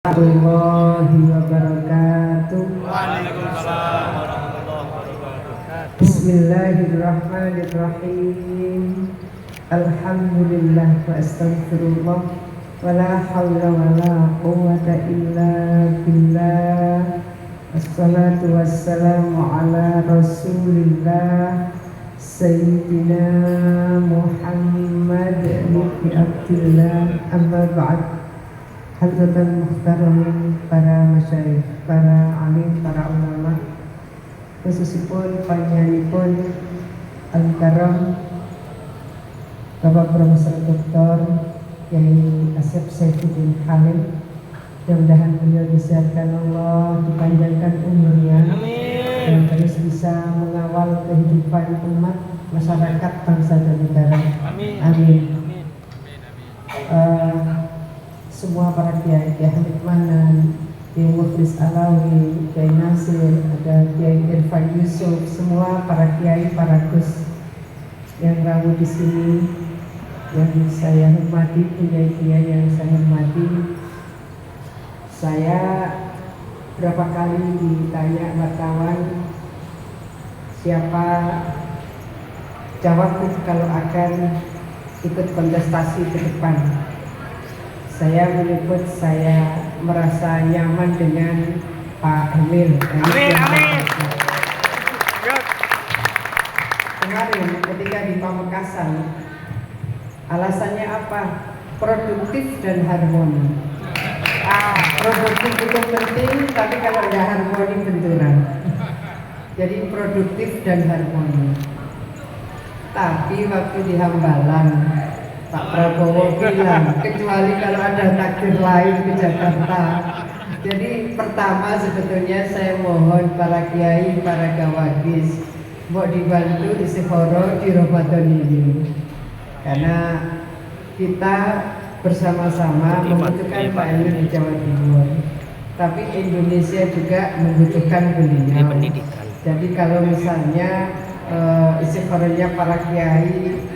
Warahmatullahi wabarakatuh. Waalaikumsalam warahmatullahi wabarakatuh. Bismillahirrahmanirrahim. Alhamdulillah wa astaghfirullah wa la hawla wa la quwwata illa billah. Wassalatu wassalamu ala rasulillah Sayyidina Muhammad ibn Abdillah, amma ba'd. Hadratan muhtaramin, para masyayikh, para alim, para ulama, khususipun panjenenganipun Al-Karam Bapak Profesor Dr. Kiai Asep Saifuddin Khalil. Mudah-mudahan beliau disehatkan Allah, dipanjangkan umurnya, dan terus bisa mengawal kehidupan umat, masyarakat, bangsa dan negara. Amin. Semua para kiai, Kiai Hamid Manan, Kiai Muflis Alawi, Kiai Nasir, ada Kiai Irfan Yusuf, semua para kiai, para gus yang rawuh di sini, yang saya hormati, kiai-kiai yang saya hormati. Saya berapa kali ditanya wartawan siapa cawagub kalau akan ikut kontestasi ke depan. Saya menyebut saya merasa nyaman dengan Pak Emil. Amin. Kemarin ketika di Pamekasan, alasannya apa? Produktif dan harmoni. Produktif itu penting, tapi kalau ada harmoni benturan. Jadi produktif dan harmoni. Tapi waktu di Hambalang, Pak Prabowo bilang, kecuali kalau ada takdir lain ke Jakarta. Jadi pertama sebetulnya saya mohon para kiai, para gawagis, mau dibantu istighfar di Ramadan ini. Karena kita bersama-sama membutuhkan Pak Emil di Jawa Timur. Tapi Indonesia juga membutuhkan beliau. Jadi kalau misalnya istighfarnya para kiai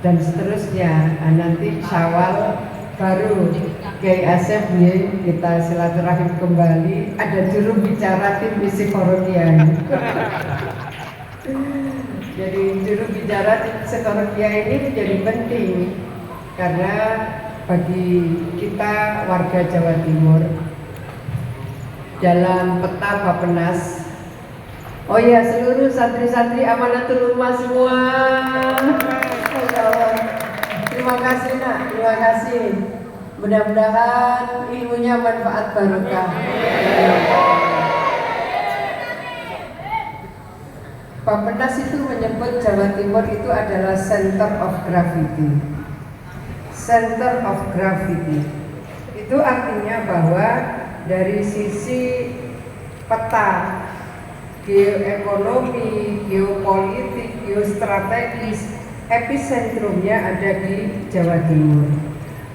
dan seterusnya, nanti Syawal baru Kiai Asep kita silaturahim kembali, ada juru bicara tim istighfar kiai. Jadi juru bicara tim istighfar kiai ini menjadi penting karena bagi kita warga Jawa Timur dalam peta Bappenas. Oh ya, seluruh santri-santri Amanatul Ummah semua. Terima kasih nak, terima kasih. Mudah-mudahan ilmunya manfaat barokah. Bappenas itu menyebut Jawa Timur itu adalah center of gravity. Center of gravity itu artinya bahwa dari sisi peta geoekonomi, geopolitik, geostrategis, episentrumnya ada di Jawa Timur.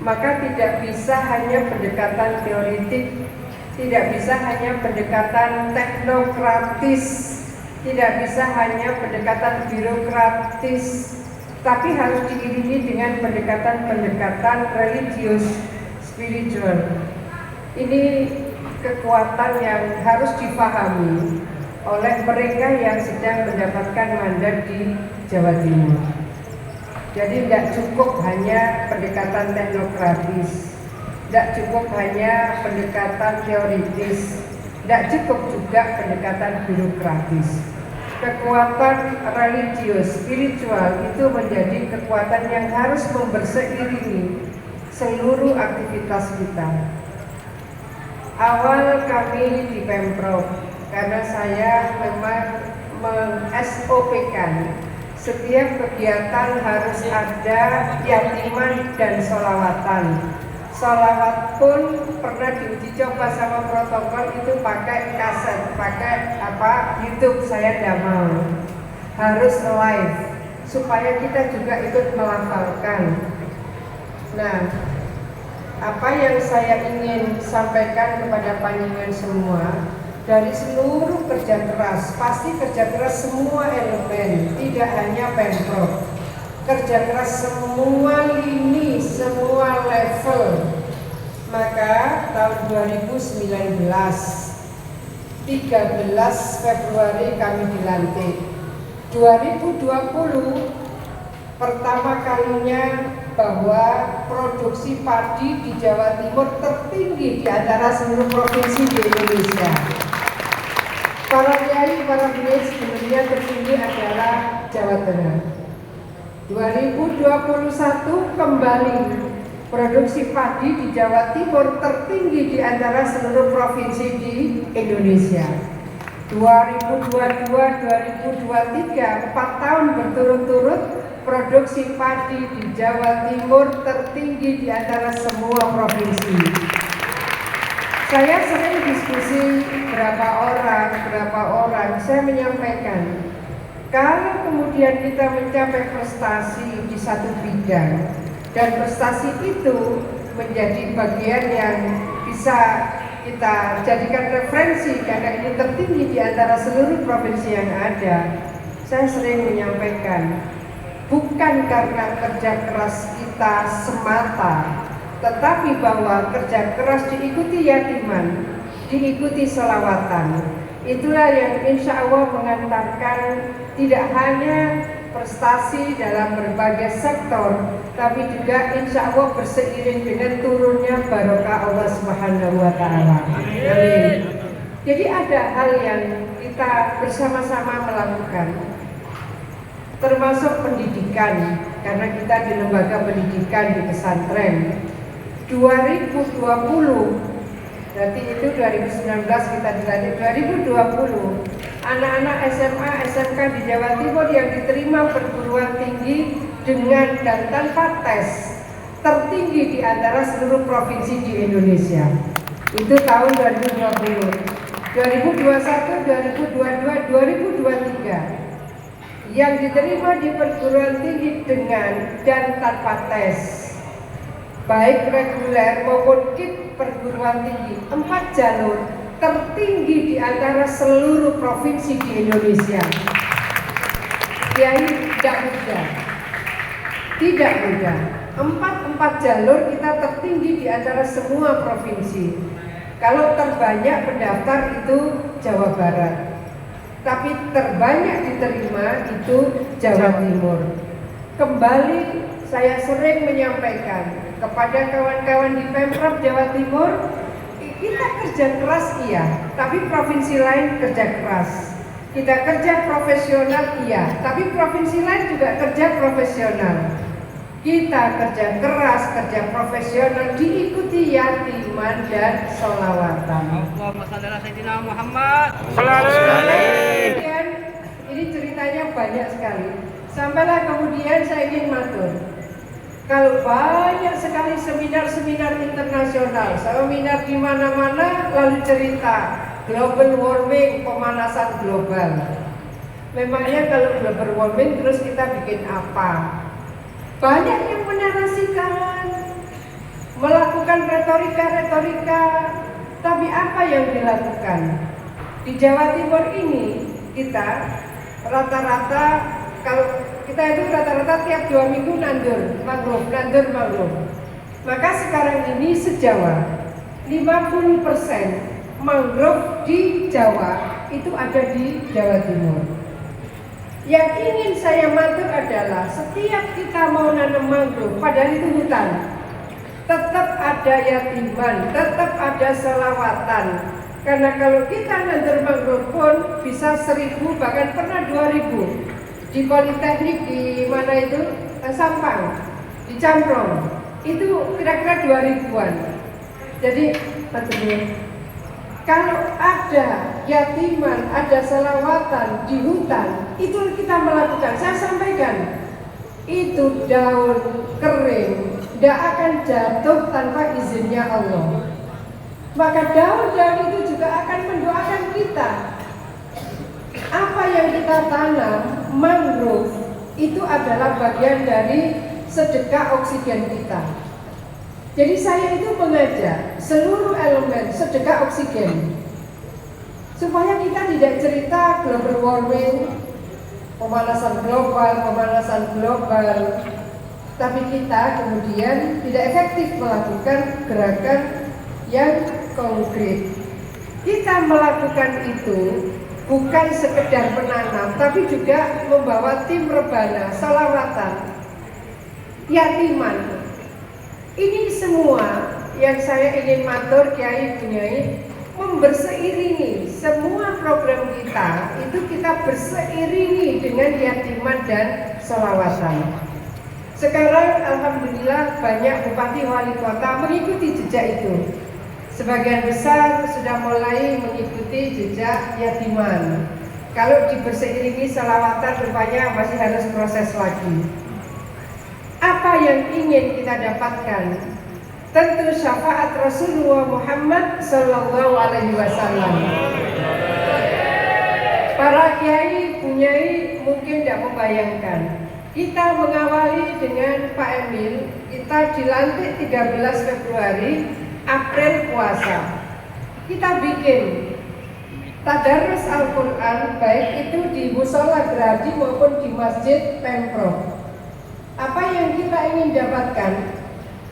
Maka tidak bisa hanya pendekatan teoritik, tidak bisa hanya pendekatan teknokratis, tidak bisa hanya pendekatan birokratis, tapi harus diiringi dengan pendekatan-pendekatan religius, spiritual. Ini kekuatan yang harus dipahami oleh mereka yang sedang mendapatkan mandat di Jawa Timur. Jadi tidak cukup hanya pendekatan teknokratis, tidak cukup hanya pendekatan teoritis, tidak cukup juga pendekatan birokratis. Kekuatan religius, spiritual itu menjadi kekuatan yang harus memberseiringi seluruh aktivitas kita. Awal kami di Pemprov, karena saya memang meng-SOP-kan setiap kegiatan harus ada yatiman dan sholawatan. Sholawat pun pernah diuji coba sama protokol itu pakai kaset, pakai YouTube, saya tidak mau. Harus live supaya kita juga ikut melafalkan. Nah, apa yang saya ingin sampaikan kepada panjenengan semua, dari seluruh kerja keras, pasti kerja keras semua elemen, tidak hanya Pemprov. Kerja keras semua lini, semua level, Maka tahun 2019 13 Februari kami dilantik. 2020 pertama kalinya bahwa produksi padi di Jawa Timur tertinggi di antara seluruh provinsi di Indonesia. Para kiai, para beliau sebenarnya tertinggi adalah Jawa Tengah. 2021 kembali produksi padi di Jawa Timur tertinggi di antara seluruh provinsi di Indonesia. 2022-2023 4 tahun berturut-turut produksi padi di Jawa Timur tertinggi di antara semua provinsi. Saya sering diskusi berapa orang, saya menyampaikan kalau kemudian kita mencapai prestasi di satu bidang dan prestasi itu menjadi bagian yang bisa kita jadikan referensi karena ini tertinggi di antara seluruh provinsi yang ada. Saya sering menyampaikan bukan karena kerja keras kita semata, tetapi bahwa kerja keras diikuti yakiman, diikuti selawatan. Itulah yang insya Allah mengantarkan tidak hanya prestasi dalam berbagai sektor, tapi juga insya Allah berseiring dengan turunnya barokah Allah Subhanahu wa Ta'ala. Amin. Jadi ada hal yang kita bersama-sama melakukan, termasuk pendidikan, karena kita di lembaga pendidikan di pesantren. 2020, berarti itu 2019 kita dilantik. 2020 anak-anak SMA, SMK di Jawa Timur yang diterima perguruan tinggi dengan dan tanpa tes tertinggi di antara seluruh provinsi di Indonesia. Itu tahun 2020. 2021, 2022, 2023 yang diterima di perguruan tinggi dengan dan tanpa tes, baik reguler maupun KIT perguruan tinggi, 4 jalur tertinggi di antara seluruh provinsi di Indonesia. Jadi tidak mudah. 4 jalur kita tertinggi di antara semua provinsi. Kalau terbanyak pendaftar itu Jawa Barat, tapi terbanyak diterima itu Jawa Timur. Kembali saya sering menyampaikan kepada kawan-kawan di Pemprov Jawa Timur, kita kerja keras iya, tapi provinsi lain kerja keras. Kita kerja profesional iya, tapi provinsi lain juga kerja profesional. Kita kerja keras, kerja profesional, diikuti yatiman dan sholawatan. Allahumma shalli ala sayyidina Muhammad. Kemudian ini ceritanya banyak sekali. Sampailah kemudian saya ingin matur. Kalau banyak sekali seminar-seminar internasional, seminar di mana-mana lalu cerita global warming, pemanasan global. Memangnya kalau global warming terus kita bikin apa? Banyak yang menarasikan, melakukan retorika, tapi apa yang dilakukan? Di Jawa Timur ini kita rata-rata, kalau kita itu rata-rata tiap 2 minggu nandur mangrove. Maka sekarang ini se-Jawa 50% mangrove di Jawa itu ada di Jawa Timur. Yang ingin saya matur adalah setiap kita mau nanam mangrove, padahal itu hutan, tetap ada yatiman, tetap ada selawatan. Karena kalau kita nandur mangrove pun bisa 1.000 bahkan pernah 2.000. Di Politeknik di mana itu Sampang, di Camprong itu kira-kira 2.000-an. Jadi kalau ada yatiman, ada selawatan di hutan, itu kita melakukan. Saya sampaikan, itu daun kering tidak akan jatuh tanpa izinnya Allah. Maka daun-daun itu juga akan mendoakan kita. Apa yang kita tanam, mangrove, itu adalah bagian dari sedekah oksigen kita. Jadi saya itu mengajak seluruh elemen sedekah oksigen, supaya kita tidak cerita global warming, pemanasan global, tapi kita kemudian tidak efektif melakukan gerakan yang konkret. Kita melakukan itu bukan sekedar menanam, tapi juga membawa tim rebana, sholawatan, yatiman. Ini semua yang saya ingin matur Kiai Bunyai, memberseiringi semua program kita itu kita berseiringi dengan yatiman dan sholawatan. Sekarang alhamdulillah banyak bupati wali kota mengikuti jejak itu. Sebagian besar sudah mulai mengikuti jejak yatiman. Kalau diberseiringi sholawatan rupanya masih harus proses lagi. Apa yang ingin kita dapatkan? Tentu syafaat Rasulullah Muhammad Sallallahu Alaihi Wasallam. Para kiai bunyai mungkin tidak membayangkan. Kita mengawali dengan Pak Emil. Kita dilantik 13 Februari, April puasa. Kita bikin tadarus Al-Quran baik itu di musola Gerhadi maupun di masjid Pemprov. Apa yang kita ingin dapatkan?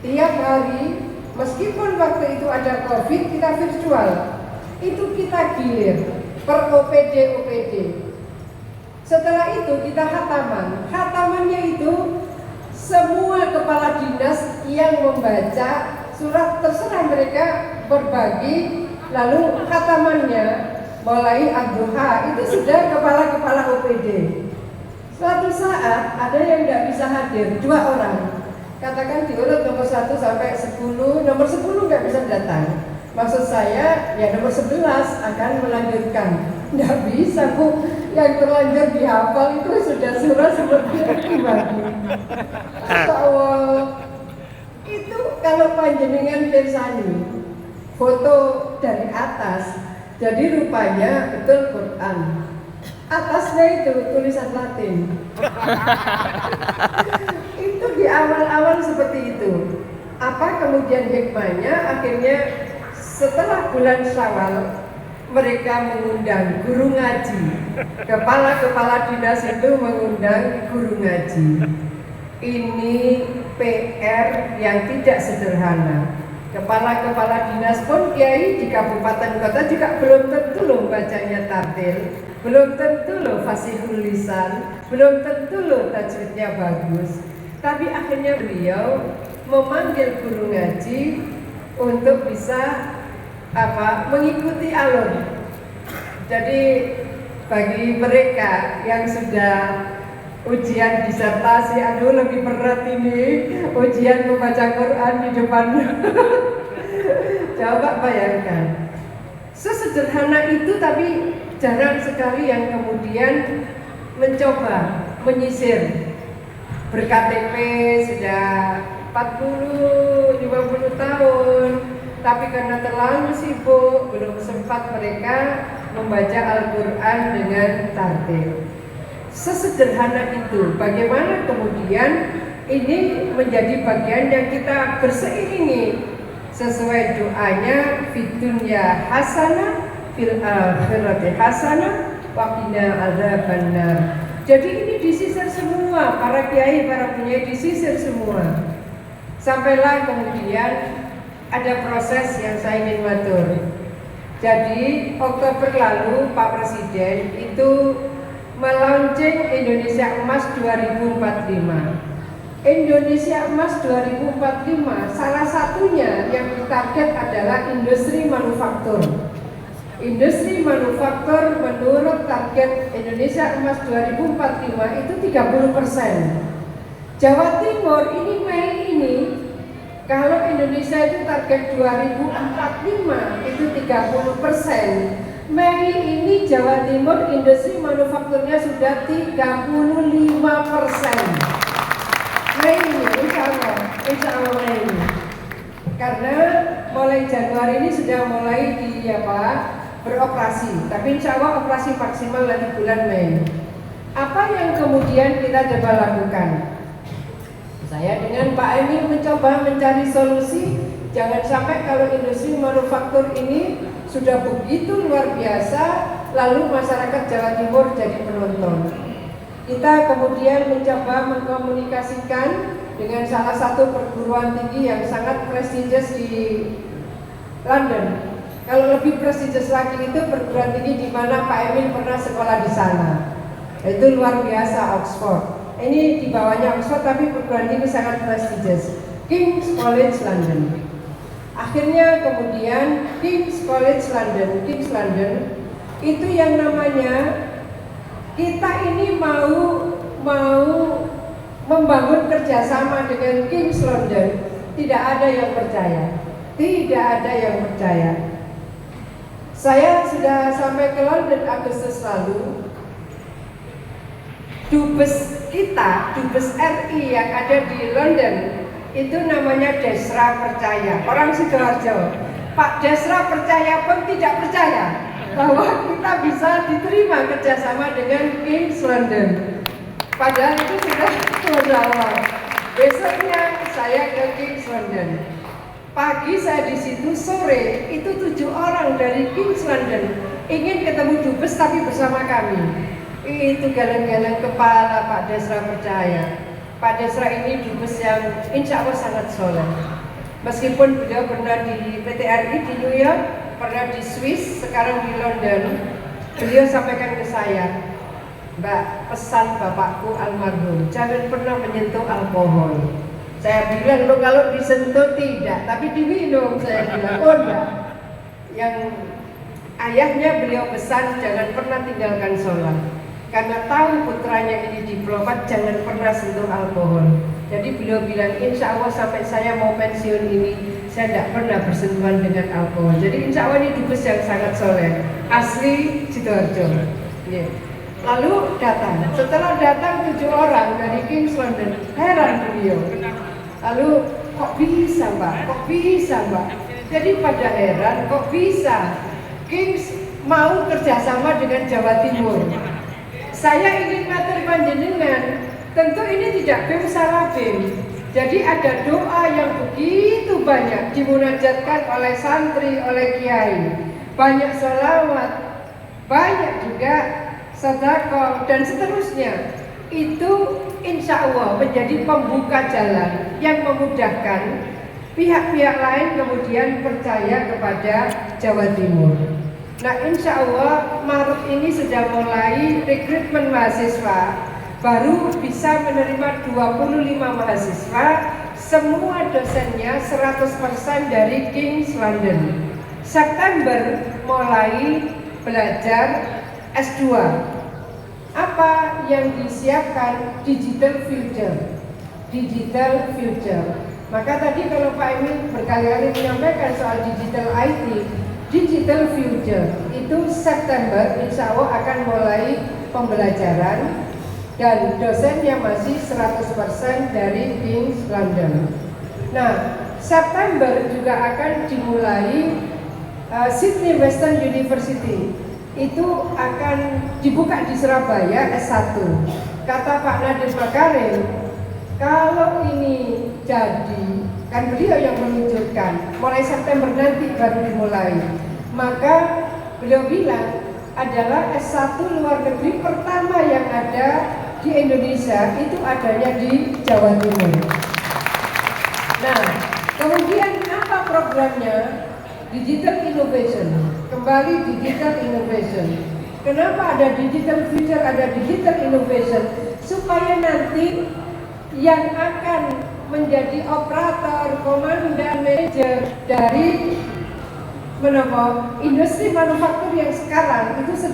Tiap hari, meskipun waktu itu ada COVID, kita virtual. Itu kita gilir per OPD. Setelah itu kita khataman. Khatamannya itu semua kepala dinas yang membaca surat, terserah mereka berbagi. Lalu khatamannya mulai ad-duha itu sudah kepala-kepala OPD. Suatu saat ada yang tidak bisa hadir, 2 orang. Katakan diurut nomor 1 sampai 10, nomor 10 nggak bisa datang. Maksud saya, ya nomor 11 akan melanjutkan. Nggak bisa Bu, yang terlanjur dihafal itu sudah surah seperti dibagi. Masya Allah. Itu kalau panjenengan pirsani foto dari atas, jadi rupanya betul Quran. Atasnya itu tulisan Latin. Itu di awal-awal seperti itu. Apa kemudian hikmahnya? Akhirnya setelah bulan Syawal mereka mengundang guru ngaji. Kepala-kepala dinas itu mengundang guru ngaji. Ini PR yang tidak sederhana. Kepala-kepala dinas pun kiai di kabupaten kota juga belum tentu loh bacanya tartil, belum tentu loh fasihul lisan, belum tentu loh tajwidnya bagus. Tapi akhirnya beliau memanggil guru ngaji untuk bisa mengikuti alur. Jadi bagi mereka yang sudah ujian disertasi, aduh lebih berat ini ujian membaca Quran di depannya. Coba bayangkan, sesederhana itu tapi jarang sekali yang kemudian mencoba menyisir. Ber-KTP sudah 40-50 tahun, tapi karena terlalu sibuk belum sempat mereka membaca Al-Quran dengan tartil. Sesederhana itu, bagaimana kemudian ini menjadi bagian yang kita berseiringi sesuai doanya, fid dunya hasanah fil akhirati hasanah wa qina adzabannar. Jadi ini disisir semua, para kiai, para bunyai disisir semua. Sampailah kemudian ada proses yang saya ingin matur. Jadi Oktober lalu Pak Presiden itu melaunching Indonesia Emas 2045. Indonesia Emas 2045 salah satunya yang ditarget adalah industri manufaktur. Industri manufaktur menurut target Indonesia Emas 2045 itu 30%. Jawa Timur ini Mei ini, kalau Indonesia itu target 2045 itu 30%. Mei ini Jawa Timur industri manufakturnya sudah 35%. Mei ini, insya Allah Mei ini. Karena mulai Januari ini sudah mulai beroperasi. Tapi insya Allah operasi maksimal nanti bulan Mei. Apa yang kemudian kita coba lakukan? Saya dengan Pak Emil mencoba mencari solusi. Jangan sampai kalau industri manufaktur ini sudah begitu luar biasa, lalu masyarakat Jawa Timur jadi penonton. Kita kemudian mencoba mengkomunikasikan dengan salah satu perguruan tinggi yang sangat prestisius di London. Kalau lebih prestigious lagi itu perguruan tinggi di mana Pak Emil pernah sekolah di sana. Itu luar biasa, Oxford. Ini di bawahnya Oxford tapi perguruan tinggi sangat prestigious. King's College London. Akhirnya kemudian King's College London, King's London itu yang namanya kita ini mau membangun kerjasama dengan King's London. Tidak ada yang percaya. Tidak ada yang percaya. Saya sudah sampai ke London Agustus lalu. Dubes kita, Dubes RI yang ada di London itu namanya Desra Percaya, orang Sidoarjo. Pak Desra Percaya pun tidak percaya bahwa kita bisa diterima kerjasama dengan King's London. Padahal itu sudah awal. Besoknya saya ke King's London. Pagi saya di situ, sore itu 7 orang dari King's London ingin ketemu Dubes tapi bersama kami. Itu geleng-geleng kepala Pak Desra Percaya. Pak Desra ini Dubes yang insya Allah sangat soleh. Meskipun beliau pernah di PT RI di New York, pernah di Swiss, sekarang di London, beliau sampaikan ke saya, Mbak, pesan bapakku almarhum, jangan pernah menyentuh alkohol. Saya bilang, lo kalau disentuh tidak, tapi diminum. Saya bilang, oh enggak. Yang ayahnya beliau pesan, jangan pernah tinggalkan sholat. Karena tahu putranya ini diplomat, jangan pernah sentuh alkohol. Jadi beliau bilang, insya Allah sampai saya mau pensiun ini, saya tidak pernah bersentuhan dengan alkohol. Jadi insya Allah ini dubes yang sangat soleh, asli Sidoarjo. Yeah. Lalu datang, setelah datang 7 orang dari King's London, heran beliau. Lalu kok bisa Mbak, kok bisa Mbak? Jadi pada heran, kok bisa King's mau kerjasama dengan Jawa Timur. Saya ingin matur panjenengan, tentu ini tidak bim salah bim. Jadi ada doa yang begitu banyak dimunajatkan oleh santri, oleh kiai. Banyak sholawat, banyak juga sedekah dan seterusnya. Itu insya Allah menjadi pembuka jalan yang memudahkan pihak-pihak lain kemudian percaya kepada Jawa Timur. Nah insya Allah Maret ini sudah mulai rekrutmen mahasiswa, baru bisa menerima 25 mahasiswa, semua dosennya 100% dari King's London. September mulai belajar S2. Apa yang disiapkan? Digital future. Digital future. Maka tadi kalau Pak Emil berkali-kali menyampaikan soal digital IT, digital future itu September insya Allah akan mulai pembelajaran dan dosennya masih 100% dari King's London. Nah, September juga akan dimulai Sydney Western University. Itu akan dibuka di Surabaya S1. Kata Pak Nadiem Makarim, kalau ini jadi, kan beliau yang meluncurkan, mulai September nanti baru dimulai. Maka beliau bilang adalah S1 luar negeri pertama yang ada di Indonesia, itu adanya di Jawa Timur. Nah, kemudian apa programnya? Digital innovation. Kembali digital innovation. Kenapa ada digital future, ada digital innovation? Supaya nanti yang akan menjadi operator, komandan, manajer dari industri manufaktur yang sekarang itu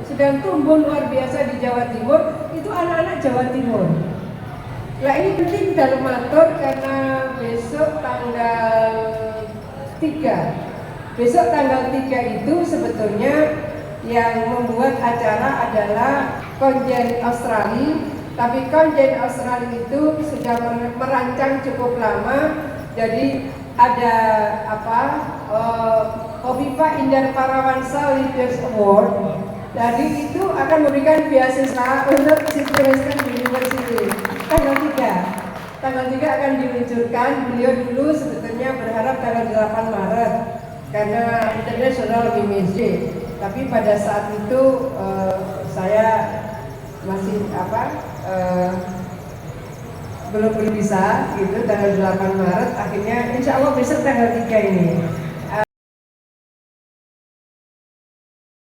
sedang tumbuh luar biasa di Jawa Timur, itu anak-anak Jawa Timur. Nah ini penting dalam matur karena besok tanggal 3. Besok tanggal 3 itu sebetulnya yang membuat acara adalah Konjen Australia. Tapi Konjen Australia itu sudah merancang cukup lama. Jadi ada Hovifa Indar Parawansa Leaders Award. Jadi itu akan memberikan beasiswa untuk Sydney Western University tanggal 3. Tanggal 3 akan diluncurkan. Beliau dulu sebetulnya berharap tanggal 8 Maret karena International Women's Day. Tapi pada saat itu saya masih belum bisa gitu tanggal 8 Maret. Akhirnya insya Allah besok tanggal 3 ini.